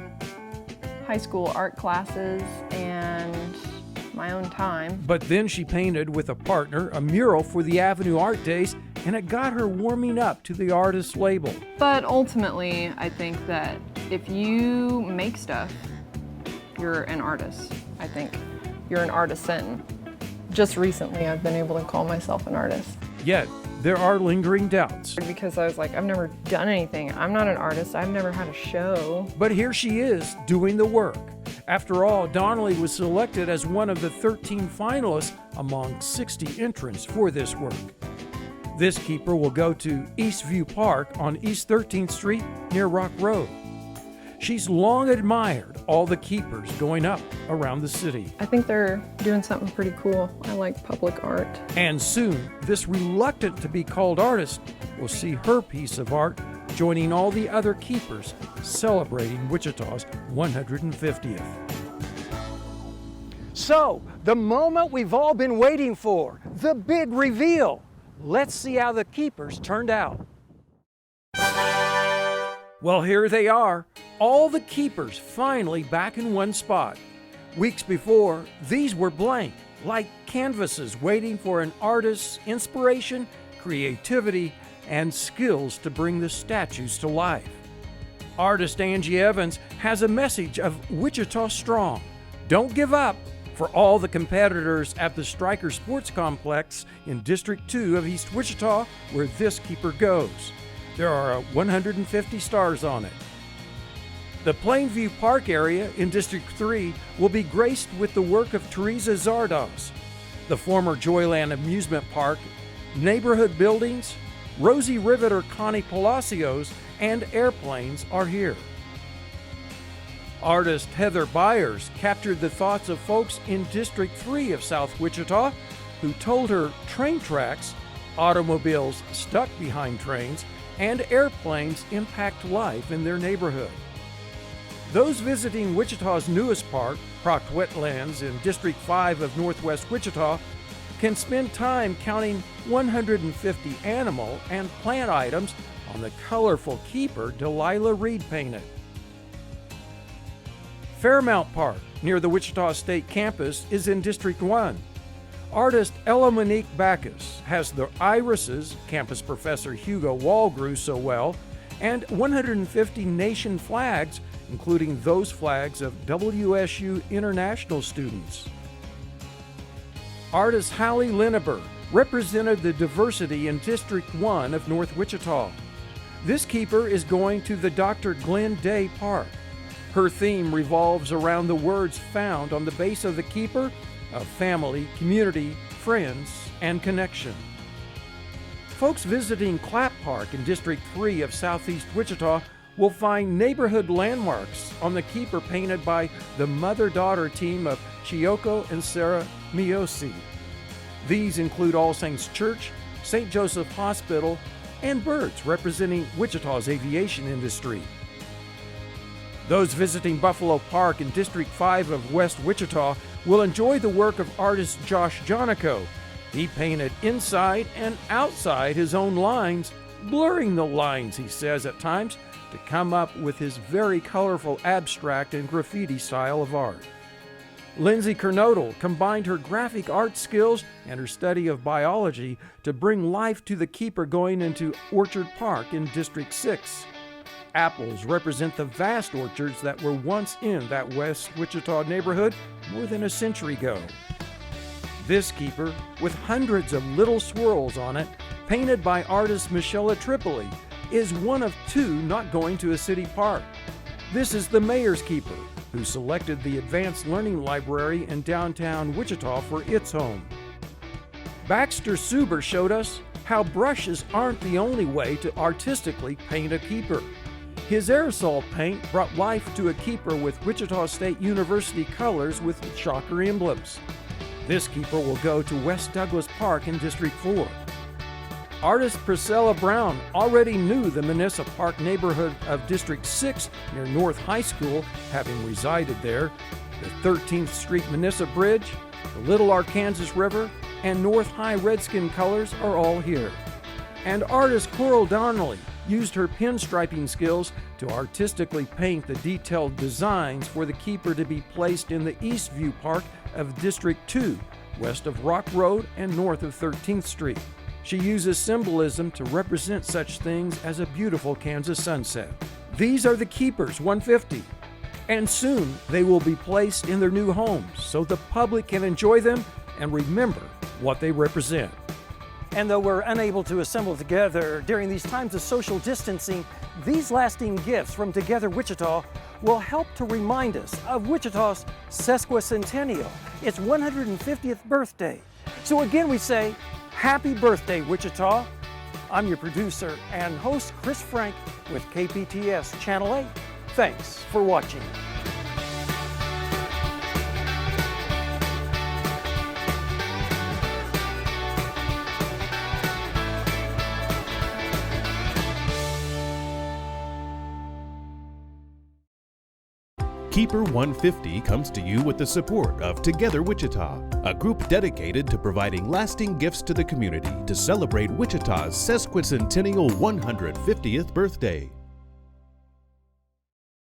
high school art classes and my own time. But then she painted with a partner a mural for the Avenue Art Days, and it got her warming up to the artist label. But ultimately, I think that if you make stuff, you're an artist. I think you're an artisan. Just recently, I've been able to call myself an artist. Yet, there are lingering doubts. Because I was like, I've never done anything. I'm not an artist. I've never had a show. But here she is, doing the work. After all, Donnelly was selected as one of the 13 finalists among 60 entrants for this work. This keeper will go to Eastview Park on East 13th Street near Rock Road. She's long admired all the keepers going up around the city. I think they're doing something pretty cool. I like public art. And soon, this reluctant to be called artist will see her piece of art joining all the other keepers celebrating Wichita's 150th. So, the moment we've all been waiting for, the big reveal. Let's see how the keepers turned out. Well, here they are, all the keepers finally back in one spot. Weeks before, these were blank, like canvases waiting for an artist's inspiration, creativity, and skills to bring the statues to life. Artist Angie Evans has a message of Wichita Strong. Don't give up for all the competitors at the Stryker Sports Complex in District 2 of East Wichita, where this keeper goes. There are 150 stars on it. The Plainview Park area in District 3 will be graced with the work of Teresa Zardoz. The former Joyland Amusement Park, neighborhood buildings, Rosie Riveter Connie Palacios, and airplanes are here. Artist Heather Byers captured the thoughts of folks in District 3 of South Wichita who told her train tracks, automobiles stuck behind trains, and airplanes impact life in their neighborhood. Those visiting Wichita's newest park, Proct Wetlands in District 5 of Northwest Wichita, can spend time counting 150 animal and plant items on the colorful keeper Delilah Reed painted. Fairmount Park, near the Wichita State campus, is in District 1. Artist Elemenique Backus has the irises campus professor Hugo Wall grew so well, and 150 nation flags, including those flags of WSU international students. Artist Hallie Linburg represented the diversity in District 1 of North Wichita. This keeper is going to the Dr. Glenn Day Park. Her theme revolves around the words found on the base of the keeper of family, community, friends, and connection. Folks visiting Clapp Park in District 3 of Southeast Wichita will find neighborhood landmarks on the keeper painted by the mother-daughter team of Chiyoko and Teresa Miyose. These include All Saints Church, St. Joseph Hospital, and birds representing Wichita's aviation industry. Those visiting Buffalo Park in District 5 of West Wichita will enjoy the work of artist Jonako, He painted inside and outside his own lines, blurring the lines, he says at times, to come up with his very colorful abstract and graffiti style of art. Lindsay Kernodle combined her graphic art skills and her study of biology to bring life to the keeper going into Orchard Park in District 6. Apples represent the vast orchards that were once in that West Wichita neighborhood more than a century ago. This keeper, with hundreds of little swirls on it, painted by artist Michelle Tripoli, is one of two not going to a city park. This is the Mayor's Keeper, who selected the Advanced Learning Library in downtown Wichita for its home. Baxter Subaru showed us how brushes aren't the only way to artistically paint a keeper. His aerosol paint brought life to a keeper with Wichita State University colors with shocker emblems. This keeper will go to West Douglas Park in District 4. Artist Priscilla Brown already knew the Manissa Park neighborhood of District 6 near North High School, having resided there. The 13th Street Manissa Bridge, the Little Arkansas River, and North High Redskin colors are all here. And artist Coral Donnelly used her pinstriping skills to artistically paint the detailed designs for the keeper to be placed in the Eastview Park of District 2, west of Rock Road and north of 13th Street. She uses symbolism to represent such things as a beautiful Kansas sunset. These are the Keepers 150, and soon they will be placed in their new homes so the public can enjoy them and remember what they represent. And though we're unable to assemble together during these times of social distancing, these lasting gifts from Together Wichita will help to remind us of Wichita's sesquicentennial, its 150th birthday. So again we say, happy birthday, Wichita. I'm your producer and host, Chris Frank, with KPTS Channel 8. Thanks for watching. Keeper 150 comes to you with the support of Together Wichita, a group dedicated to providing lasting gifts to the community to celebrate Wichita's sesquicentennial 150th birthday.